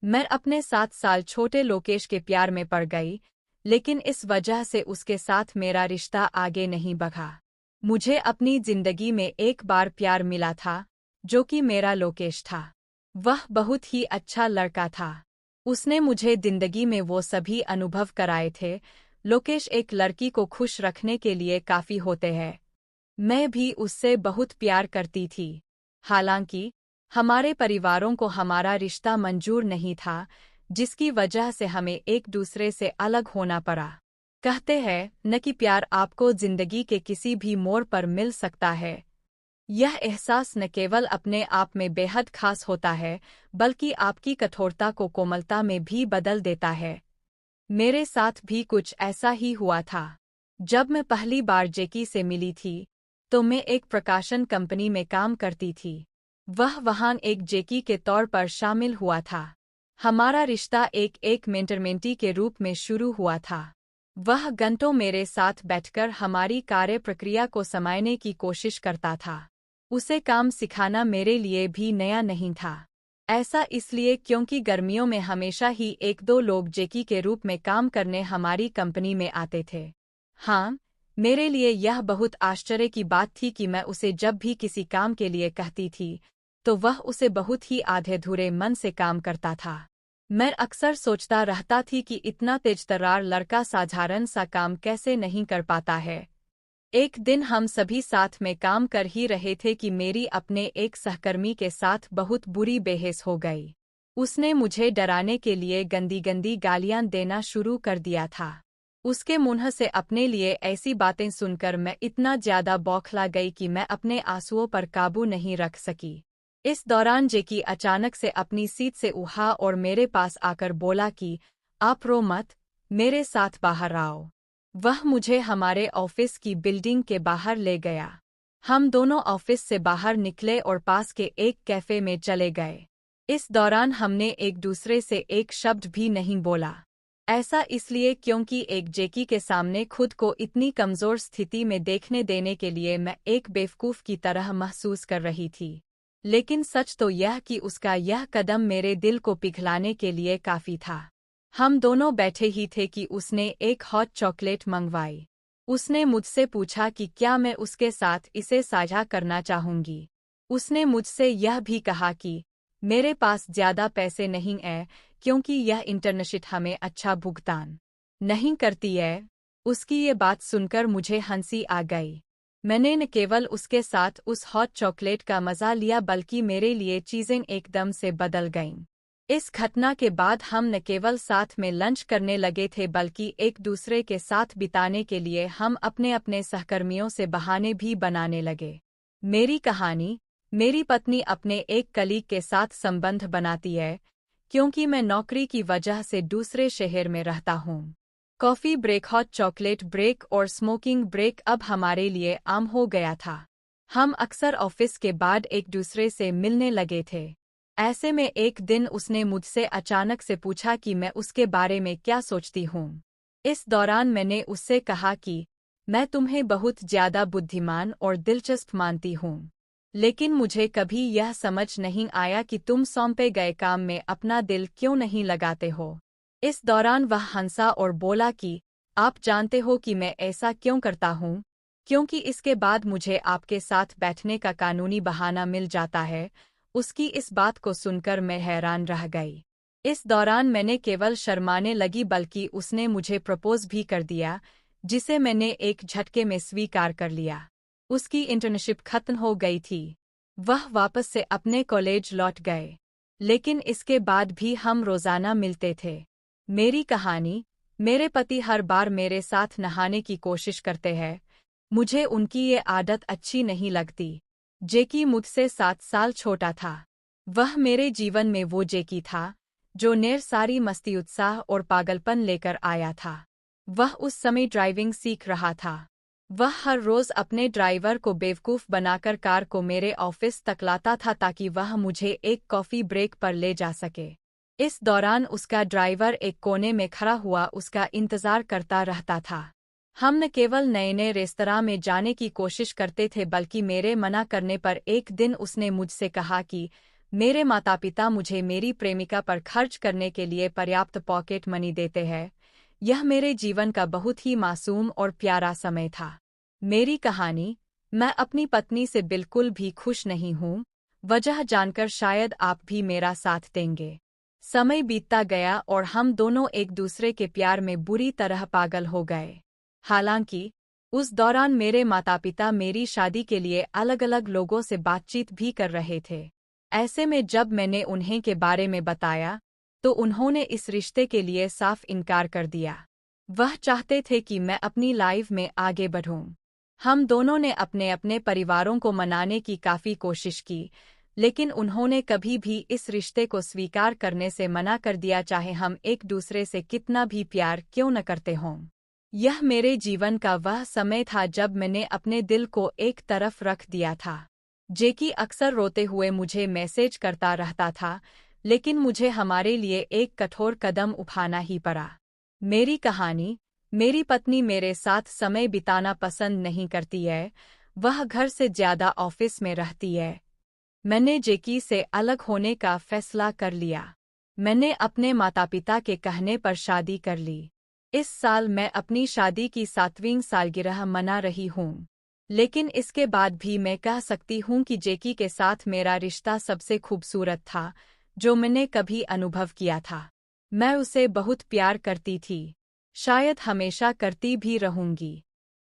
मैं अपने 7 साल छोटे लोकेश के प्यार में पड़ गई, लेकिन इस वजह से उसके साथ मेरा रिश्ता आगे नहीं बढ़ा। मुझे अपनी जिंदगी में एक बार प्यार मिला था, जो कि मेरा लोकेश था। वह बहुत ही अच्छा लड़का था। उसने मुझे जिंदगी में वो सभी अनुभव कराए थे। लोकेश एक लड़की को खुश रखने के लिए काफी होते हैं। मैं भी उससे बहुत प्यार करती थी। हालांकि हमारे परिवारों को हमारा रिश्ता मंजूर नहीं था, जिसकी वजह से हमें एक दूसरे से अलग होना पड़ा। कहते हैं न कि प्यार आपको जिंदगी के किसी भी मोड़ पर मिल सकता है। यह एहसास न केवल अपने आप में बेहद खास होता है, बल्कि आपकी कठोरता को कोमलता में भी बदल देता है। मेरे साथ भी कुछ ऐसा ही हुआ था। जब मैं पहली बार जेकी से मिली थी, तो मैं एक प्रकाशन कंपनी में काम करती थी। वह वहां एक जेकी के तौर पर शामिल हुआ था। हमारा रिश्ता एक मेंटरमेंटी के रूप में शुरू हुआ था। वह घंटों मेरे साथ बैठकर हमारी कार्य प्रक्रिया को समझने की कोशिश करता था। उसे काम सिखाना मेरे लिए भी नया नहीं था। ऐसा इसलिए क्योंकि गर्मियों में हमेशा ही एक दो लोग जेकी के रूप में काम करने हमारी कंपनी में आते थे। हाँ, मेरे लिए यह बहुत आश्चर्य की बात थी कि मैं उसे जब भी किसी काम के लिए कहती थी, तो वह उसे बहुत ही आधे-अधूरे मन से काम करता था। मैं अक्सर सोचता रहता थी कि इतना तेजतर्रार लड़का साधारण सा काम कैसे नहीं कर पाता है। एक दिन हम सभी साथ में काम कर ही रहे थे कि मेरी अपने एक सहकर्मी के साथ बहुत बुरी बहस हो गई। उसने मुझे डराने के लिए गंदी-गंदी गालियां देना शुरू कर दिया था। उसके मुंह से अपने लिए ऐसी बातें सुनकर मैं इतना ज्यादा बौखला गई कि मैं अपने आंसुओं पर काबू नहीं रख सकी। इस दौरान जेकी अचानक से अपनी सीट से उठा और मेरे पास आकर बोला कि आप रो मत, मेरे साथ बाहर आओ। वह मुझे हमारे ऑफिस की बिल्डिंग के बाहर ले गया। हम दोनों ऑफिस से बाहर निकले और पास के एक कैफे में चले गए। इस दौरान हमने एक दूसरे से एक शब्द भी नहीं बोला। ऐसा इसलिए क्योंकि एक जेकी के सामने खुद को इतनी कमजोर स्थिति में देखने देने के लिए मैं एक बेवकूफ की तरह महसूस कर रही थी। लेकिन सच तो यह कि उसका यह कदम मेरे दिल को पिघलाने के लिए काफी था। हम दोनों बैठे ही थे कि उसने एक हॉट चॉकलेट मंगवाई। उसने मुझसे पूछा कि क्या मैं उसके साथ इसे साझा करना चाहूंगी। उसने मुझसे यह भी कहा कि मेरे पास ज्यादा पैसे नहीं हैं, क्योंकि यह इंटर्नशिप हमें अच्छा भुगतान नहीं करती है। उसकी ये बात सुनकर मुझे हंसी आ गई। मैंने न केवल उसके साथ उस हॉट चॉकलेट का मजा लिया, बल्कि मेरे लिए चीजें एकदम से बदल गईं। इस घटना के बाद हम न केवल साथ में लंच करने लगे थे, बल्कि एक दूसरे के साथ बिताने के लिए हम अपने अपने सहकर्मियों से बहाने भी बनाने लगे। मेरी कहानी, मेरी पत्नी अपने एक कलीग के साथ संबंध बनाती है, क्योंकि मैं नौकरी की वजह से दूसरे शहर में रहता हूँ। Coffee break, hot chocolate break और स्मोकिंग ब्रेक अब हमारे लिए आम हो गया था। हम अक्सर ऑफिस के बाद एक दूसरे से मिलने लगे थे। ऐसे में एक दिन उसने मुझसे अचानक से पूछा कि मैं उसके बारे में क्या सोचती हूँ। इस दौरान मैंने उससे कहा कि मैं तुम्हें बहुत ज्यादा बुद्धिमान और दिलचस्प मानती हूँ, लेकिन मुझे कभी यह समझ नहीं आया कि तुम सौंपे गए काम में अपना दिल क्यों नहीं लगाते हो। इस दौरान वह हंसा और बोला कि आप जानते हो कि मैं ऐसा क्यों करता हूँ, क्योंकि इसके बाद मुझे आपके साथ बैठने का कानूनी बहाना मिल जाता है। उसकी इस बात को सुनकर मैं हैरान रह गई। इस दौरान मैंने केवल शर्माने लगी, बल्कि उसने मुझे प्रपोज भी कर दिया, जिसे मैंने एक झटके में स्वीकार कर लिया। उसकी इंटर्नशिप खत्म हो गई थी। वह वापस से अपने कॉलेज लौट गए, लेकिन इसके बाद भी हम रोजाना मिलते थे। मेरी कहानी, मेरे पति हर बार मेरे साथ नहाने की कोशिश करते हैं। मुझे उनकी ये आदत अच्छी नहीं लगती। जेकी मुझसे 7 साल छोटा था। वह मेरे जीवन में वो जेकी था जो ढेर सारी मस्ती, उत्साह और पागलपन लेकर आया था। वह उस समय ड्राइविंग सीख रहा था। वह हर रोज अपने ड्राइवर को बेवकूफ बनाकर कार को मेरे ऑफिस तक लाता था, ताकि वह मुझे एक कॉफी ब्रेक पर ले जा सके। इस दौरान उसका ड्राइवर एक कोने में खड़ा हुआ उसका इंतजार करता रहता था। हम न केवल नए नए रेस्तरां में जाने की कोशिश करते थे, बल्कि मेरे मना करने पर एक दिन उसने मुझसे कहा कि मेरे माता-पिता मुझे मेरी प्रेमिका पर खर्च करने के लिए पर्याप्त पॉकेट मनी देते हैं। यह मेरे जीवन का बहुत ही मासूम और प्यारा समय था। मेरी कहानी। मैं अपनी पत्नी से बिल्कुल भी खुश नहीं हूँ, वजह जानकर शायद आप भी मेरा साथ देंगे। समय बीतता गया और हम दोनों एक दूसरे के प्यार में बुरी तरह पागल हो गए। हालांकि उस दौरान मेरे माता-पिता मेरी शादी के लिए अलग-अलग लोगों से बातचीत भी कर रहे थे। ऐसे में जब मैंने उन्हें के बारे में बताया, तो उन्होंने इस रिश्ते के लिए साफ इनकार कर दिया। वह चाहते थे कि मैं अपनी लाइफ में आगे बढ़ूं। हम दोनों ने अपने अपने परिवारों को मनाने की काफी कोशिश की, लेकिन उन्होंने कभी भी इस रिश्ते को स्वीकार करने से मना कर दिया, चाहे हम एक दूसरे से कितना भी प्यार क्यों न करते हों। यह मेरे जीवन का वह समय था जब मैंने अपने दिल को एक तरफ रख दिया था। जेकी अक्सर रोते हुए मुझे मैसेज करता रहता था, लेकिन मुझे हमारे लिए एक कठोर कदम उठाना ही पड़ा। मेरी कहानी। मेरी पत्नी मेरे साथ समय बिताना पसंद नहीं करती है, वह घर से ज्यादा ऑफिस में रहती है। मैंने जेकी से अलग होने का फैसला कर लिया। मैंने अपने माता-पिता के कहने पर शादी कर ली। इस साल मैं अपनी शादी की 7वीं सालगिरह मना रही हूँ। लेकिन इसके बाद भी मैं कह सकती हूँ कि जेकी के साथ मेरा रिश्ता सबसे खूबसूरत था, जो मैंने कभी अनुभव किया था। मैं उसे बहुत प्यार करती थी। शायद हमेशा करती भी रहूंगी।